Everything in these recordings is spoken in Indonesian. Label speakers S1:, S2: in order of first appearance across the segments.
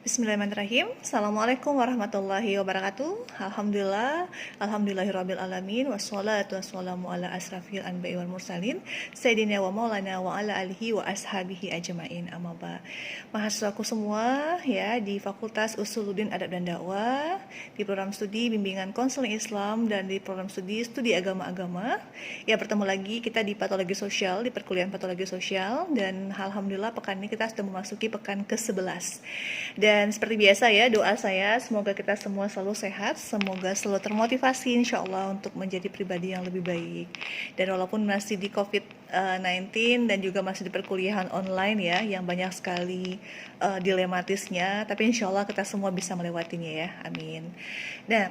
S1: Bismillahirrahmanirrahim. Assalamualaikum warahmatullahi wabarakatuh. Alhamdulillahirabbil alamin wassalatu wassalamu ala asrafil anbiya'i wal mursalin sayyidina wa maulana wa ala alihi wa ashabihi ajmain. Amma ba. Mahasiswaku semua ya di Fakultas Usuluddin Adab dan Dakwah, di program studi bimbingan konseling Islam dan di program studi agama-agama. Ya, bertemu lagi kita di patologi sosial, di perkuliahan patologi sosial, dan alhamdulillah pekan ini kita sudah memasuki pekan ke-11. Dan seperti biasa ya, doa saya semoga kita semua selalu sehat, semoga selalu termotivasi insya Allah untuk menjadi pribadi yang lebih baik. Dan walaupun masih di COVID-19 dan juga masih di perkuliahan online ya, yang banyak sekali dilematisnya, tapi insya Allah kita semua bisa melewatinya ya, amin. Nah,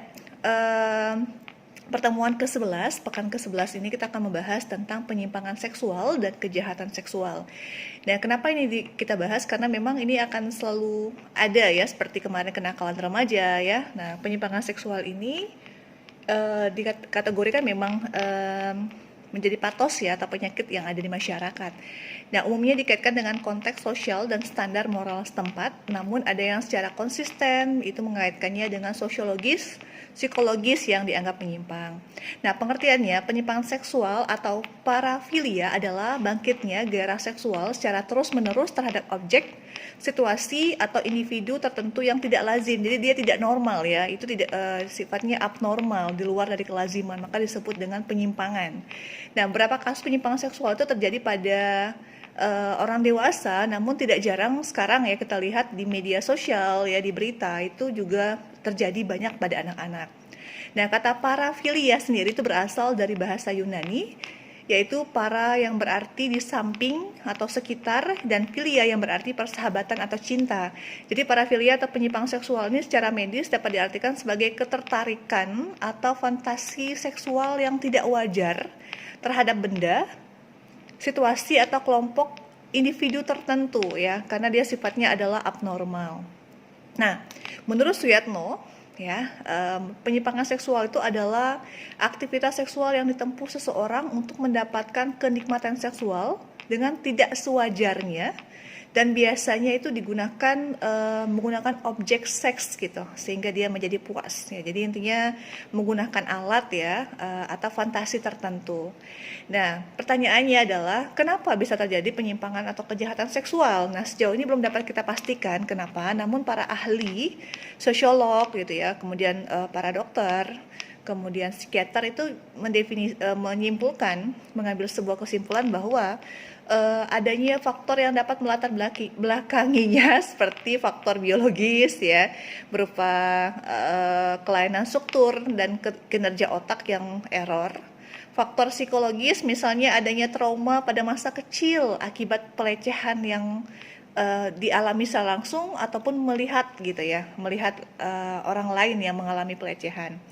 S1: pertemuan ke-11, pekan ke-11 ini kita akan membahas tentang penyimpangan seksual dan kejahatan seksual. Nah, kenapa ini kita bahas? Karena memang ini akan selalu ada ya, seperti kemarin kenakalan remaja ya. Nah, penyimpangan seksual ini dikategorikan memang menjadi patos ya, atau penyakit yang ada di masyarakat. Nah, umumnya dikaitkan dengan konteks sosial dan standar moral setempat, namun ada yang secara konsisten itu mengaitkannya dengan sosiologis, psikologis yang dianggap menyimpang. Nah, pengertiannya, penyimpangan seksual atau parafilia adalah bangkitnya gairah seksual secara terus-menerus terhadap objek, situasi, atau individu tertentu yang tidak lazim. Jadi dia tidak normal ya, itu tidak sifatnya abnormal, di luar dari kelaziman, maka disebut dengan penyimpangan. Nah, beberapa kasus penyimpangan seksual itu terjadi pada orang dewasa, namun tidak jarang sekarang ya kita lihat di media sosial ya, di berita itu juga terjadi banyak pada anak-anak. Nah, kata parafilia sendiri itu berasal dari bahasa Yunani, yaitu para yang berarti di samping atau sekitar, dan filia yang berarti persahabatan atau cinta. Jadi parafilia atau penyimpangan seksual ini secara medis dapat diartikan sebagai ketertarikan atau fantasi seksual yang tidak wajar terhadap benda, situasi atau kelompok individu tertentu ya, karena dia sifatnya adalah abnormal. Nah, menurut Suyatno ya, penyimpangan seksual itu adalah aktivitas seksual yang ditempuh seseorang untuk mendapatkan kenikmatan seksual dengan tidak sewajarnya, dan biasanya itu digunakan menggunakan objek seks gitu, sehingga dia menjadi puas ya. Jadi intinya menggunakan alat ya, atau fantasi tertentu. Nah, pertanyaannya adalah kenapa bisa terjadi penyimpangan atau kejahatan seksual? Nah, sejauh ini belum dapat kita pastikan kenapa, namun para ahli, sosiolog gitu ya, kemudian para dokter, kemudian psikiater itu menyimpulkan, mengambil sebuah kesimpulan bahwa adanya faktor yang dapat melatar belakanginya seperti faktor biologis ya, berupa kelainan struktur dan kinerja otak yang error. Faktor psikologis misalnya adanya trauma pada masa kecil akibat pelecehan yang dialami secara langsung ataupun melihat gitu ya, melihat orang lain yang mengalami pelecehan.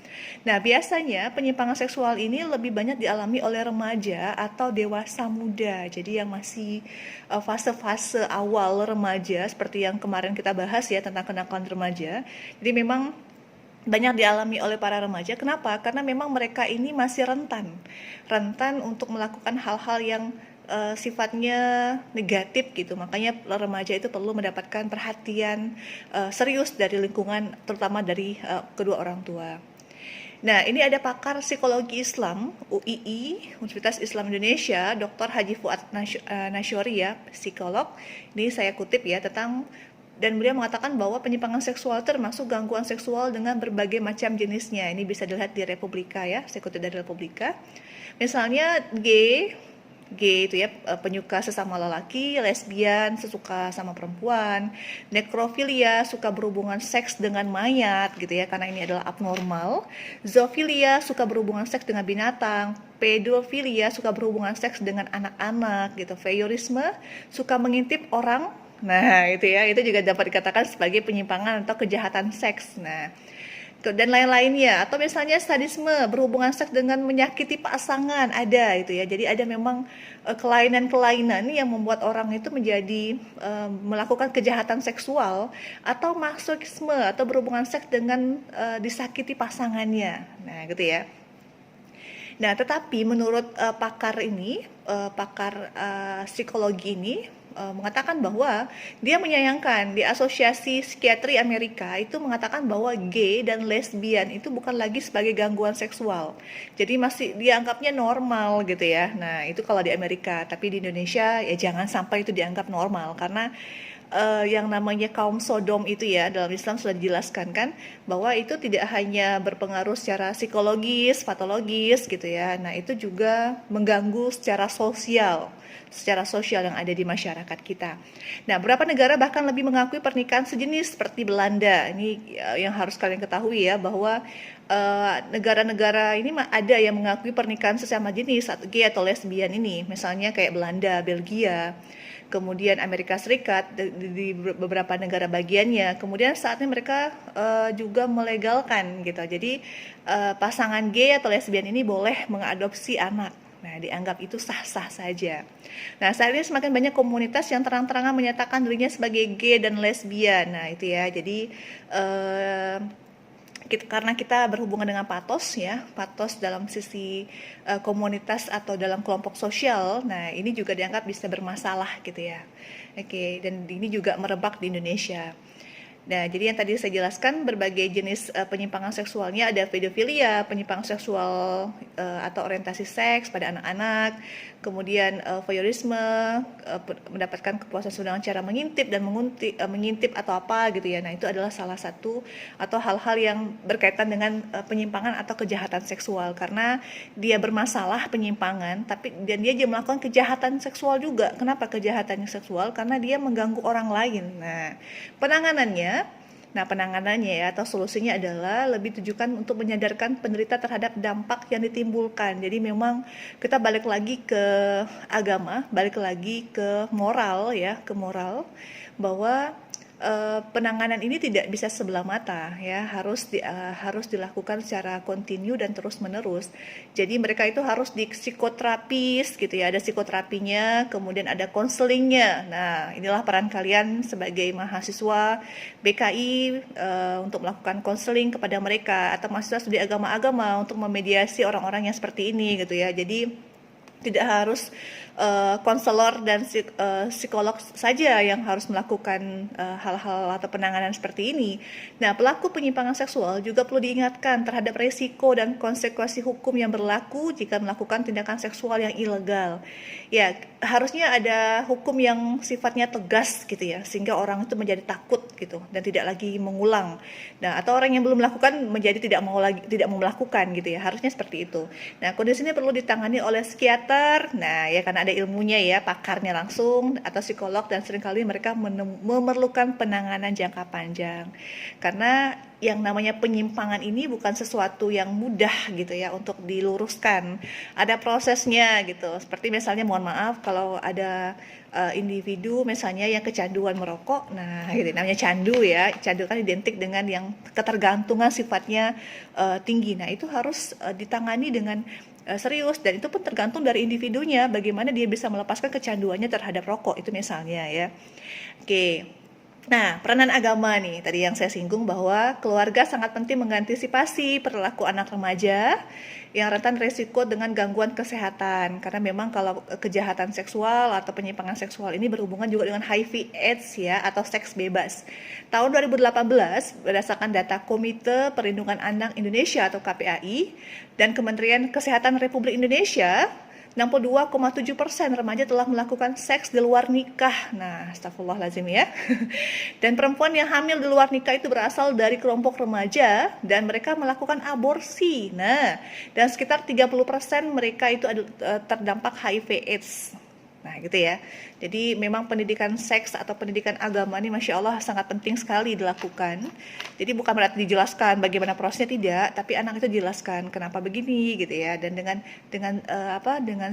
S1: Nah, biasanya penyimpangan seksual ini lebih banyak dialami oleh remaja atau dewasa muda. Jadi yang masih fase-fase awal remaja, seperti yang kemarin kita bahas ya tentang kenakalan remaja. Jadi memang banyak dialami oleh para remaja. Kenapa? Karena memang mereka ini masih rentan untuk melakukan hal-hal yang sifatnya negatif gitu. Makanya remaja itu perlu mendapatkan perhatian serius dari lingkungan, terutama dari kedua orang tua. Nah, ini ada pakar psikologi Islam UII, Universitas Islam Indonesia, Dr. Haji Fuad Nasyori ya, psikolog. Ini saya kutip ya, dan beliau mengatakan bahwa penyimpangan seksual termasuk gangguan seksual dengan berbagai macam jenisnya. Ini bisa dilihat di Republika ya, saya kutip dari Republika. Misalnya gay itu ya, penyuka sesama lelaki, lesbian, sesuka sama perempuan, nekrofilia, suka berhubungan seks dengan mayat gitu ya, karena ini adalah abnormal, zoofilia, suka berhubungan seks dengan binatang, pedofilia, suka berhubungan seks dengan anak-anak gitu, voyeurisme, suka mengintip orang. Nah, itu ya, itu juga dapat dikatakan sebagai penyimpangan atau kejahatan seks. Nah, dan lain-lainnya, atau misalnya sadisme, berhubungan seks dengan menyakiti pasangan, ada itu ya. Jadi ada memang kelainan-kelainan yang membuat orang itu menjadi melakukan kejahatan seksual atau masokisme, atau berhubungan seks dengan disakiti pasangannya. Nah, gitu ya. Nah, tetapi menurut pakar psikologi ini mengatakan bahwa dia menyayangkan di Asosiasi Psikiatri Amerika itu mengatakan bahwa gay dan lesbian itu bukan lagi sebagai gangguan seksual. Jadi masih dianggapnya normal gitu ya. Nah, itu kalau di Amerika, tapi di Indonesia ya jangan sampai itu dianggap normal karena yang namanya kaum Sodom itu ya dalam Islam sudah dijelaskan kan bahwa itu tidak hanya berpengaruh secara psikologis, patologis gitu ya. Nah, itu juga mengganggu secara sosial yang ada di masyarakat kita. Nah, beberapa negara bahkan lebih mengakui pernikahan sejenis seperti Belanda. Ini yang harus kalian ketahui ya bahwa negara-negara ini ada yang mengakui pernikahan sesama jenis atau gay atau lesbian ini. Misalnya kayak Belanda, Belgia, kemudian Amerika Serikat di beberapa negara bagiannya. Kemudian saatnya mereka juga melegalkan gitu. Jadi pasangan gay atau lesbian ini boleh mengadopsi anak. Nah, dianggap itu sah-sah saja. Nah, saat ini semakin banyak komunitas yang terang-terangan menyatakan dirinya sebagai gay dan lesbian. Nah, itu ya. Jadi karena kita berhubungan dengan patos ya, patos dalam sisi komunitas atau dalam kelompok sosial. Nah, ini juga dianggap bisa bermasalah gitu ya. Oke, dan ini juga merebak di Indonesia. Nah, jadi yang tadi saya jelaskan berbagai jenis penyimpangan seksualnya, ada pedofilia, penyimpangan seksual atau orientasi seks pada anak-anak, kemudian voyeurisme, mendapatkan kepuasan dengan cara mengintip dan mengintip atau apa gitu ya. Nah, itu adalah salah satu atau hal-hal yang berkaitan dengan penyimpangan atau kejahatan seksual karena dia bermasalah penyimpangan, tapi dan dia juga melakukan kejahatan seksual juga. Kenapa kejahatannya seksual? Karena dia mengganggu orang lain. Nah, penanganannya ya atau solusinya adalah lebih tujukan untuk menyadarkan penderita terhadap dampak yang ditimbulkan. Jadi memang kita balik lagi ke agama, balik lagi ke moral ya, ke moral bahwa penanganan ini tidak bisa sebelah mata ya, harus dilakukan secara kontinu dan terus menerus. Jadi mereka itu harus di psikoterapis gitu ya, ada psikoterapinya, kemudian ada konselingnya. Nah, inilah peran kalian sebagai mahasiswa BKI untuk melakukan konseling kepada mereka atau mahasiswa studi agama-agama untuk memediasi orang-orang yang seperti ini gitu ya. Jadi tidak harus konselor dan psikolog saja yang harus melakukan hal-hal atau penanganan seperti ini. Nah, pelaku penyimpangan seksual juga perlu diingatkan terhadap resiko dan konsekuensi hukum yang berlaku jika melakukan tindakan seksual yang ilegal. Ya, harusnya ada hukum yang sifatnya tegas gitu ya, sehingga orang itu menjadi takut gitu dan tidak lagi mengulang. Nah, atau orang yang belum melakukan menjadi tidak mau melakukan gitu ya. Harusnya seperti itu. Nah, kondisi ini perlu ditangani oleh psikiater. Nah, ya karena ada ilmunya ya, pakarnya langsung atau psikolog dan seringkali mereka memerlukan penanganan jangka panjang. Karena yang namanya penyimpangan ini bukan sesuatu yang mudah gitu ya untuk diluruskan. Ada prosesnya gitu. Seperti misalnya mohon maaf kalau ada individu misalnya yang kecanduan merokok. Nah, gitu namanya candu ya. Candu kan identik dengan yang ketergantungan sifatnya tinggi. Nah, itu harus ditangani dengan serius dan itu pun tergantung dari individunya bagaimana dia bisa melepaskan kecanduannya terhadap rokok itu misalnya ya. Oke. Nah, peranan agama nih tadi yang saya singgung bahwa keluarga sangat penting mengantisipasi perilaku anak remaja yang rentan risiko dengan gangguan kesehatan karena memang kalau kejahatan seksual atau penyimpangan seksual ini berhubungan juga dengan HIV/AIDS ya atau seks bebas. Tahun 2018 berdasarkan data Komite Perlindungan Anak Indonesia atau KPAI dan Kementerian Kesehatan Republik Indonesia, 62,7% remaja telah melakukan seks di luar nikah. Nah, astagfirullahaladzim ya. Dan perempuan yang hamil di luar nikah itu berasal dari kelompok remaja dan mereka melakukan aborsi. Nah, dan sekitar 30% mereka itu terdampak HIV/AIDS. Nah, gitu ya. Jadi memang pendidikan seks atau pendidikan agama ini Masya Allah sangat penting sekali dilakukan. Jadi bukan berarti dijelaskan bagaimana prosesnya, tidak, tapi anak itu dijelaskan kenapa begini gitu ya. Dan dengan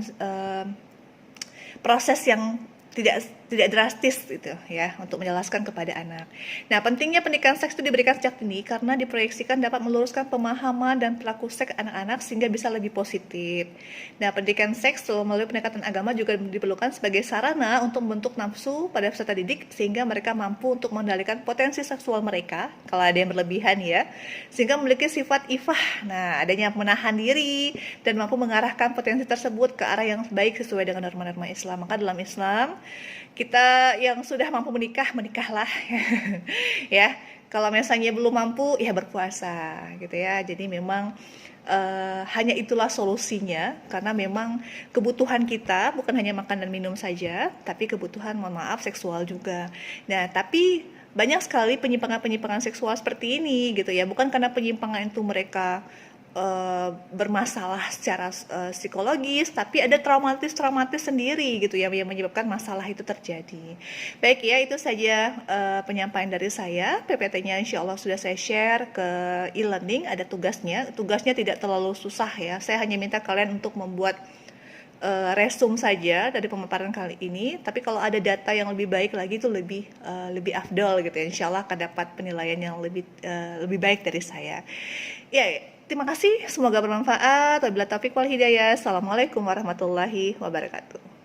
S1: proses yang tidak drastis gitu ya untuk menjelaskan kepada anak. Nah, pentingnya pendidikan seks itu diberikan sejak dini karena diproyeksikan dapat meluruskan pemahaman dan perilaku seks anak-anak sehingga bisa lebih positif. Nah, pendidikan seks melalui pendekatan agama juga diperlukan sebagai sarana untuk membentuk nafsu pada peserta didik sehingga mereka mampu untuk mengendalikan potensi seksual mereka kalau ada yang berlebihan ya, sehingga memiliki sifat ifah. Nah, adanya menahan diri dan mampu mengarahkan potensi tersebut ke arah yang baik sesuai dengan norma-norma Islam. Maka dalam Islam Kita yang sudah mampu menikah, menikahlah. Ya, kalau misalnya belum mampu, ya berpuasa gitu ya. Jadi memang hanya itulah solusinya, karena memang kebutuhan kita bukan hanya makan dan minum saja, tapi kebutuhan, mohon maaf, seksual juga. Nah, tapi banyak sekali penyimpangan-penyimpangan seksual seperti ini gitu ya, bukan karena penyimpangan itu mereka bermasalah secara psikologis, tapi ada traumatis sendiri gitu ya, yang menyebabkan masalah itu terjadi. Baik ya, itu saja penyampaian dari saya. PPT-nya insya Allah sudah saya share ke e-learning, ada tugasnya tidak terlalu susah ya, saya hanya minta kalian untuk membuat resume saja dari pemaparan kali ini. Tapi kalau ada data yang lebih baik lagi, itu lebih afdol gitu ya, insya Allah akan dapat penilaian yang lebih baik dari saya ya. Terima kasih, semoga bermanfaat. Wabillahi taufiq wal hidayah. Assalamualaikum warahmatullahi wabarakatuh.